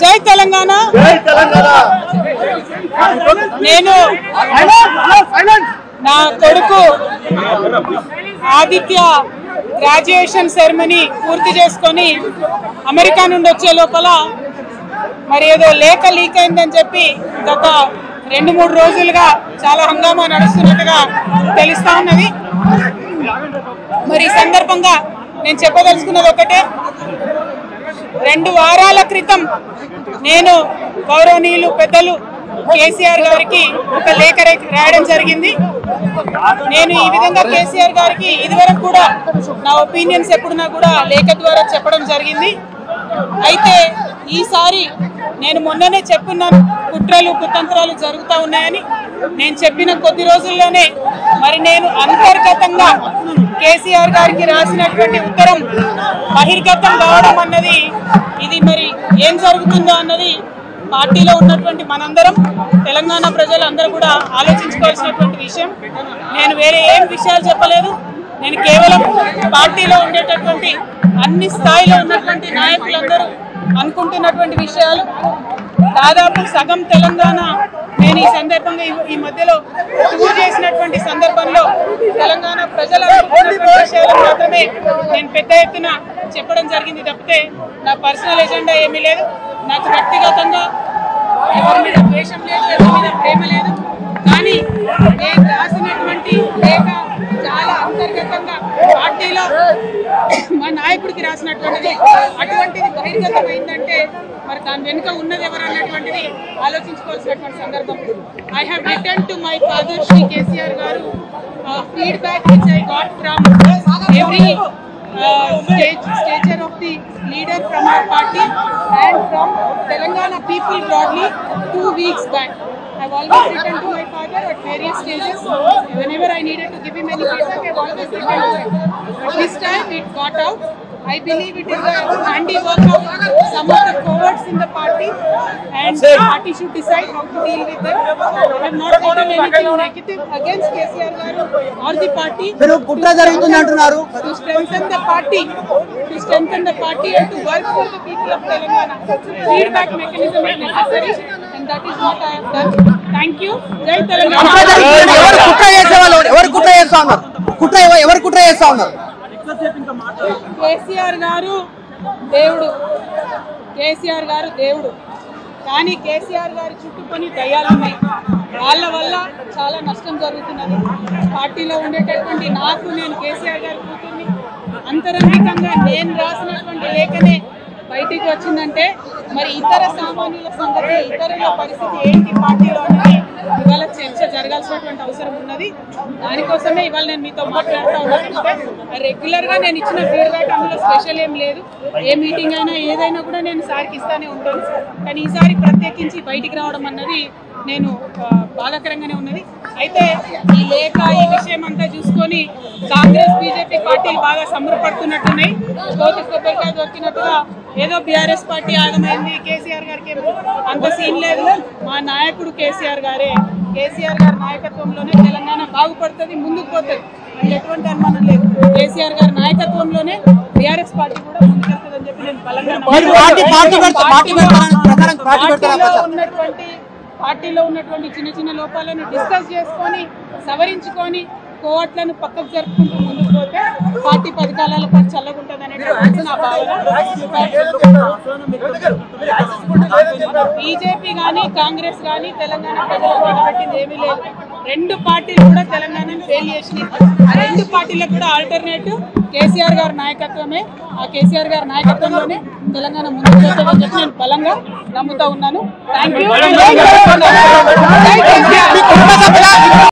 జై తెలంగాణ నేను నా కొడుకు ఆదిత్య గ్రాడ్యుయేషన్ సెరమనీ పూర్తి చేసుకొని అమెరికా నుండి వచ్చే లోపల మరి ఏదో లేఖ లీక్ అయిందని చెప్పి గత 2-3 రోజులుగా చాలా హంగామా నడుస్తున్నట్టుగా తెలుస్తా ఉన్నది. మరి ఈ సందర్భంగా నేను చెప్పదలుచుకున్నది ఒకటే, 2 వారాల క్రితం నేను గౌరవనీయులు పెద్దలు కేసీఆర్ గారికి ఒక లేఖ రాయడం జరిగింది. నేను ఈ విధంగా కేసీఆర్ గారికి ఇదివరకు కూడా నా ఒపీనియన్స్ ఎప్పుడున్నా కూడా లేఖ ద్వారా చెప్పడం జరిగింది. అయితే ఈసారి నేను మొన్ననే చెప్పున్నాను, కుట్రలు కుతంత్రాలు జరుగుతూ ఉన్నాయని. నేను చెప్పిన కొద్ది రోజుల్లోనే మరి నేను అంతర్గతంగా కేసీఆర్ గారికి రాసినటువంటి ఉత్తరం బహిర్గతం కావడం అన్నది, ఇది మరి ఏం జరుగుతుందో అన్నది పార్టీలో ఉన్నటువంటి మనందరం, తెలంగాణ ప్రజలందరూ కూడా ఆలోచించుకోవాల్సినటువంటి విషయం. నేను వేరే ఏం విషయాలు చెప్పలేదు. నేను కేవలం పార్టీలో ఉండేటటువంటి అన్ని స్థాయిలో ఉన్నటువంటి నాయకులందరూ అనుకుంటున్నటువంటి విషయాలు. దాదాపు సగం తెలంగాణ నేను ఈ సందర్భంగా ఈ మధ్యలో టూర్ చేసినటువంటి సందర్భంలో తెలంగాణ ప్రజల విషయాలు మాత్రమే నేను పెద్ద ఎత్తున చెప్పడం జరిగింది తప్పితే నా పర్సనల్ ఎజెండా ఏమీ లేదు. నాకు వ్యక్తిగతంగా ఎవరి మీద ద్వేషం లేదు, ఎవరి మీద ప్రేమ లేదు. కానీ నేను రాసినటువంటి లేఖ చాలా అంతర్గతంగా పార్టీలో మా నాయకుడికి రాసినటువంటిది. అటువంటిది బహిర్గతమైందంటే మరి దాని వెనుక ఉన్నది ఎవరన్నటువంటిది ఆలోచించుకోవాల్సినటువంటి సందర్భం. I have return to my father Shri KCR గారు feedback which I got from every stature of the leader from our party and from Telangana people broadly 2 weeks back. I've always written to my father at various stages. Whenever I needed to give him any feedback, I've always written to him. But this time it got out. I believe it is the handiwork of some of the cowards in the party, and the party should decide how to deal with them. I have not written anything negative against KCR garu or the party. To strengthen the party and to work for the people of Telangana. Feedback mechanism is necessary, and that is what I have done. Thank you. Jai Telangana. KCR గారు దేవుడు, కేసీఆర్ గారు దేవుడు. కానీ కేసీఆర్ గారి చుట్టూ కొన్ని దయ్యాలు ఉన్నాయి. వాళ్ళ వల్ల చాలా నష్టం జరుగుతున్నది. పార్టీలో ఉండేటటువంటి నాకు, నేను కేసీఆర్ గారి కూతుర్ని, అంతరంగికంగా నేను రాసినటువంటి లేఖనే బయటికి వచ్చిందంటే మరి ఇతర సామాన్యుల సంగతి, ఇతరుల పరిస్థితి ఏంటి పార్టీలో అనేది ఇవాళ చర్చ జరగాల్సినటువంటి అవసరం ఉన్నది. దానికోసమే ఇవాళ నేను మీతో మాట్లాడుతూ ఉన్నాను. రెగ్యులర్గా నేను ఇచ్చిన ఫీడ్బ్యాక్ అందులో స్పెషల్ ఏం లేదు. ఏ మీటింగ్ అయినా ఏదైనా కూడా నేను సార్కి ఇస్తానే ఉంటాను. కానీ ఈసారి ప్రత్యేకించి బయటికి రావడం అన్నది నేను బాధాకరంగానే ఉన్నది. అయితే ఈ లేఖ, ఈ విషయం అంతా చూసుకొని కాంగ్రెస్ బీజేపీ పార్టీలు బాగా సంబరపడుతున్నట్టున్నాయి. కోతి కొబ్బరికాయ దొరికినట్టుగా ఏదో బీఆర్ఎస్ పార్టీ ఆగమైంది, కేసీఆర్ గారికి ఏమో అంత సీన్ లేదు. మా నాయకుడు కేసీఆర్ గారే. కేసీఆర్ గారి నాయకత్వంలోనే తెలంగాణ బాగుపడుతుంది, ముందుకు పోతుంది. ఎటువంటి అనుమానం లేదు. కేసీఆర్ గారి నాయకత్వంలోనే బీఆర్ఎస్ పార్టీ కూడా ముందుకెళ్తుందని చెప్పి నేను బలంగా పార్టీలో ఉన్నటువంటి చిన్న చిన్న లోపాలను డిస్కస్ చేసుకొని సవరించుకొని కోవట్లను పక్కకు జరుపుకుంటూ ముందుకు పోతే పార్టీ 10 కాలాల పాటు చల్లగుంటుంది అనేటువంటి నా భావన. బీజేపీ కానీ కాంగ్రెస్ కానీ తెలంగాణ ప్రజలకు నిలబెట్టింది ఏమీ లేదు. 2 పార్టీలు కూడా తెలంగాణను ఫెయిల్ చేసినాయి. ఆ 2 పార్టీలకు కూడా ఆల్టర్నేటివ్ కేసీఆర్ గారి నాయకత్వమే. ఆ కేసీఆర్ గారి నాయకత్వంలోనే తెలంగాణ ముందుకు వెళ్తామని చెప్పి నేను బలంగా నమ్ముతా ఉన్నాను. Thank you.